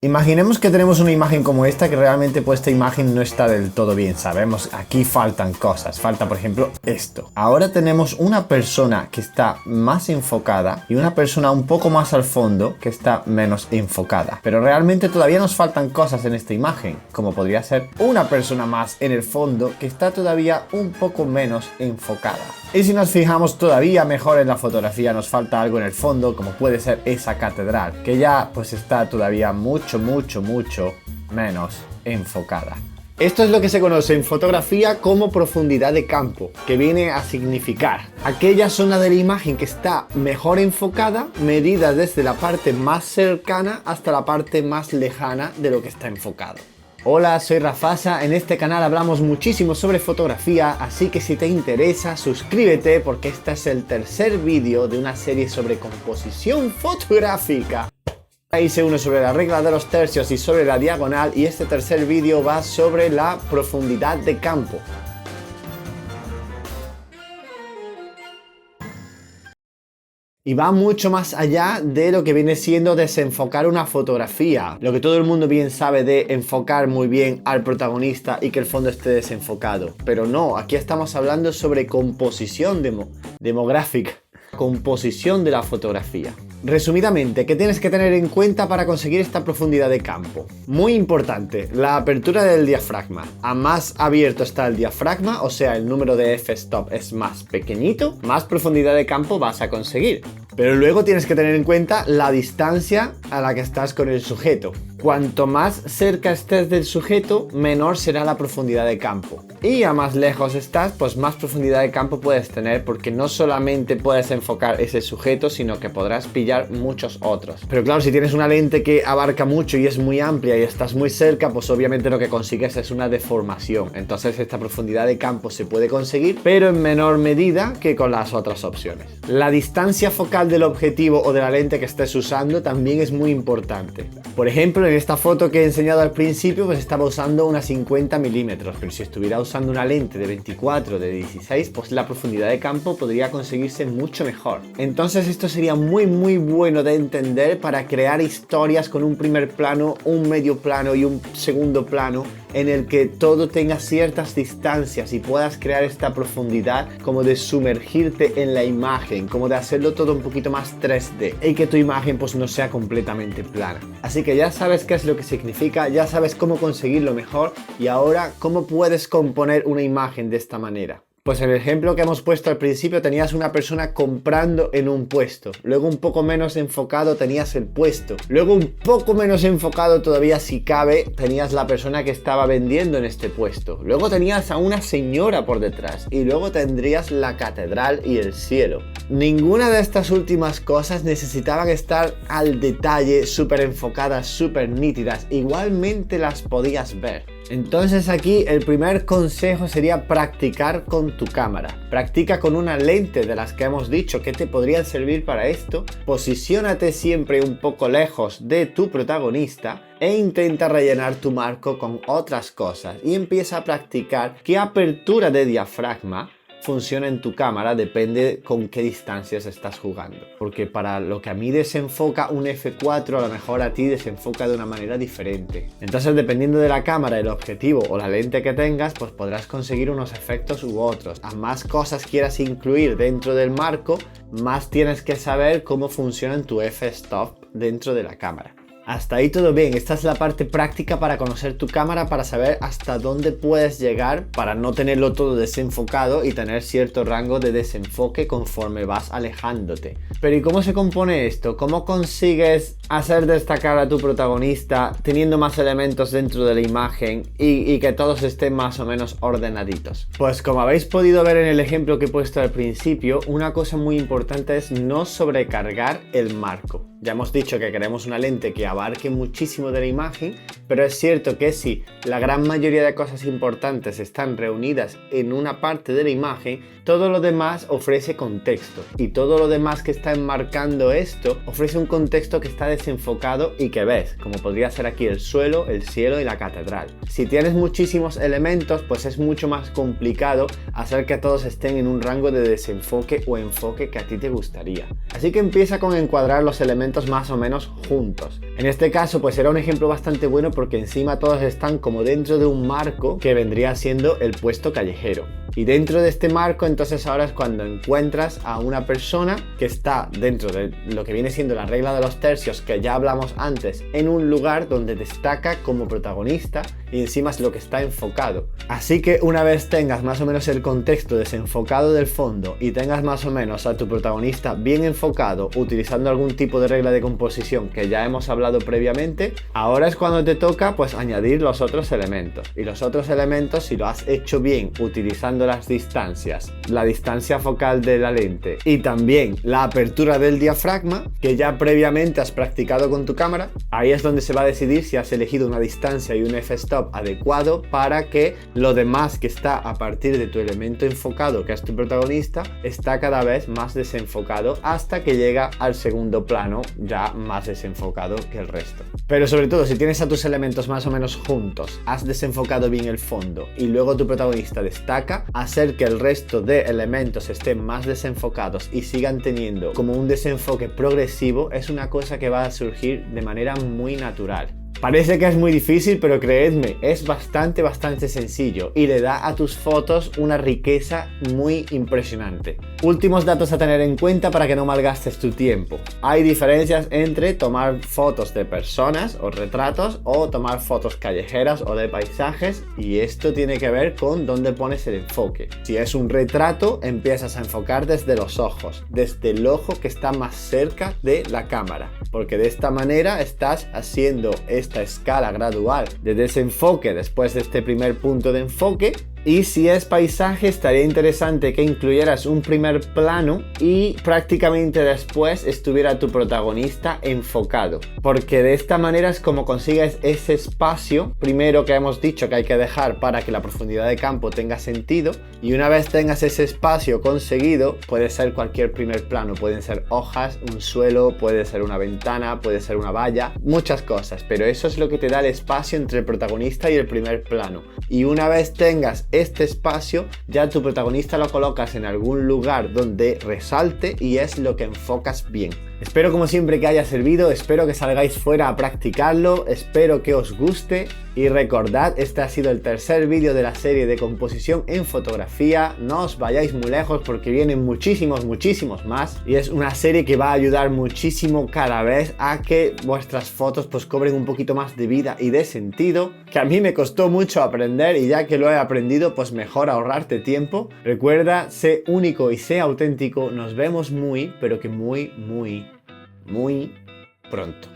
Imaginemos que tenemos una imagen como esta, que realmente pues esta imagen no está del todo bien, sabemos, aquí faltan cosas, falta por ejemplo esto. Ahora tenemos una persona que está más enfocada y una persona un poco más al fondo que está menos enfocada. Pero realmente todavía nos faltan cosas en esta imagen, como podría ser una persona más en el fondo que está todavía un poco menos enfocada. Y si nos fijamos todavía mejor en la fotografía, nos falta algo en el fondo, como puede ser esa catedral, que ya pues está todavía mucho menos enfocada. Esto es lo que se conoce en fotografía como profundidad de campo, que viene a significar aquella zona de la imagen que está mejor enfocada, medida desde la parte más cercana hasta la parte más lejana de lo que está enfocado. Hola, soy Rafasa, en este canal hablamos muchísimo sobre fotografía, así que si te interesa suscríbete porque este es el tercer vídeo de una serie sobre composición fotográfica. Hice uno sobre la regla de los tercios y sobre la diagonal, y este tercer vídeo va sobre la profundidad de campo. Y va mucho más allá de lo que viene siendo desenfocar una fotografía. Lo que todo el mundo bien sabe de enfocar muy bien al protagonista y que el fondo esté desenfocado. Pero no, aquí estamos hablando sobre composición demográfica. Composición de la fotografía. Resumidamente, ¿qué tienes que tener en cuenta para conseguir esta profundidad de campo? Muy importante, la apertura del diafragma. A más abierto está el diafragma, o sea, el número de f-stop es más pequeñito, más profundidad de campo vas a conseguir. Pero luego tienes que tener en cuenta la distancia a la que estás con el sujeto. Cuanto más cerca estés del sujeto, menor será la profundidad de campo. Y a más lejos estás, pues más profundidad de campo puedes tener, porque no solamente puedes enfocar ese sujeto, sino que podrás pillar muchos otros. Pero claro, si tienes una lente que abarca mucho y es muy amplia y estás muy cerca, pues obviamente lo que consigues es una deformación. Entonces esta profundidad de campo se puede conseguir, pero en menor medida que con las otras opciones. La distancia focal del objetivo o de la lente que estés usando también es muy importante. Por ejemplo, en esta foto que he enseñado al principio, pues estaba usando una 50 milímetros, pero si estuviera usando una lente de 24, de 16, pues la profundidad de campo podría conseguirse mucho mejor. Entonces esto sería muy bueno de entender para crear historias con un primer plano, un medio plano y un segundo plano, en el que todo tenga ciertas distancias y puedas crear esta profundidad como de sumergirte en la imagen, como de hacerlo todo un poquito más 3D y que tu imagen pues no sea completamente plana. Así que ya sabes qué es lo que significa, ya sabes cómo conseguirlo mejor y ahora cómo puedes componer una imagen de esta manera. Pues en el ejemplo que hemos puesto al principio tenías una persona comprando en un puesto, luego un poco menos enfocado tenías el puesto, luego un poco menos enfocado todavía si cabe tenías la persona que estaba vendiendo en este puesto, luego tenías a una señora por detrás y luego tendrías la catedral y el cielo. Ninguna de estas últimas cosas necesitaban estar al detalle, súper enfocadas, súper nítidas, igualmente las podías ver. Entonces aquí el primer consejo sería practicar con tu cámara. Practica con una lente de las que hemos dicho que te podrían servir para esto. Posiciónate siempre un poco lejos de tu protagonista e intenta rellenar tu marco con otras cosas. Y empieza a practicar qué apertura de diafragma funciona en tu cámara, depende con qué distancias estás jugando. Porque para lo que a mí desenfoca un f4, a lo mejor a ti desenfoca de una manera diferente. Entonces, dependiendo de la cámara, el objetivo o la lente que tengas, pues podrás conseguir unos efectos u otros. A más cosas quieras incluir dentro del marco, más tienes que saber cómo funciona tu f-stop dentro de la cámara. Hasta ahí todo bien, esta es la parte práctica para conocer tu cámara, para saber hasta dónde puedes llegar, para no tenerlo todo desenfocado y tener cierto rango de desenfoque conforme vas alejándote. Pero ¿y cómo se compone esto? ¿Cómo consigues hacer destacar a tu protagonista teniendo más elementos dentro de la imagen y que todos estén más o menos ordenaditos? Pues como habéis podido ver en el ejemplo que he puesto al principio, una cosa muy importante es no sobrecargar el marco. Ya hemos dicho que queremos una lente que abarque muchísimo de la imagen, pero es cierto que si la gran mayoría de cosas importantes están reunidas en una parte de la imagen, todo lo demás ofrece contexto y todo lo demás que está enmarcando esto ofrece un contexto que está desenfocado y que ves, como podría ser aquí el suelo, el cielo y la catedral. Si tienes muchísimos elementos, pues es mucho más complicado hacer que todos estén en un rango de desenfoque o enfoque que a ti te gustaría. Así que empieza con encuadrar los elementos más o menos juntos. En este caso pues será un ejemplo bastante bueno porque encima todos están como dentro de un marco que vendría siendo el puesto callejero. Y dentro de este marco entonces ahora es cuando encuentras a una persona que está dentro de lo que viene siendo la regla de los tercios que ya hablamos antes, en un lugar donde destaca como protagonista y encima es lo que está enfocado. Así que una vez tengas más o menos el contexto desenfocado del fondo y tengas más o menos a tu protagonista bien enfocado utilizando algún tipo de regla de composición que ya hemos hablado previamente, ahora es cuando te toca pues añadir los otros elementos. Y los otros elementos, si lo has hecho bien utilizando las distancias, la distancia focal de la lente y también la apertura del diafragma que ya previamente has practicado con tu cámara, ahí es donde se va a decidir si has elegido una distancia y un f-stop adecuado para que lo demás que está a partir de tu elemento enfocado, que es tu protagonista, está cada vez más desenfocado hasta que llega al segundo plano ya más desenfocado que el resto. Pero sobre todo si tienes a tus elementos más o menos juntos, has desenfocado bien el fondo y luego tu protagonista destaca, hacer que el resto de elementos estén más desenfocados y sigan teniendo como un desenfoque progresivo es una cosa que va a surgir de manera muy natural. Parece que es muy difícil, pero creedme, es bastante sencillo y le da a tus fotos una riqueza muy impresionante. Últimos datos a tener en cuenta para que no malgastes tu tiempo. Hay diferencias entre tomar fotos de personas o retratos o tomar fotos callejeras o de paisajes y esto tiene que ver con dónde pones el enfoque. Si es un retrato, empiezas a enfocar desde los ojos, desde el ojo que está más cerca de la cámara, porque de esta manera estás haciendo esta escala gradual de desenfoque después de este primer punto de enfoque. Y si es paisaje, estaría interesante que incluyeras un primer plano y prácticamente después estuviera tu protagonista enfocado, porque de esta manera es como consigues ese espacio primero que hemos dicho que hay que dejar para que la profundidad de campo tenga sentido, y una vez tengas ese espacio conseguido, puede ser cualquier primer plano, pueden ser hojas, un suelo, puede ser una ventana, puede ser una valla, muchas cosas, pero eso es lo que te da el espacio entre el protagonista y el primer plano. Y una vez tengas este espacio, ya tu protagonista lo colocas en algún lugar donde resalte y es lo que enfocas bien. Espero como siempre que haya servido, espero que salgáis fuera a practicarlo, espero que os guste y recordad, este ha sido el tercer vídeo de la serie de composición en fotografía. No os vayáis muy lejos porque vienen muchísimos más y es una serie que va a ayudar muchísimo cada vez a que vuestras fotos pues cobren un poquito más de vida y de sentido, que a mí me costó mucho aprender y ya que lo he aprendido pues mejor ahorrarte tiempo. Recuerda, sé único y sé auténtico, nos vemos muy pero que muy pronto.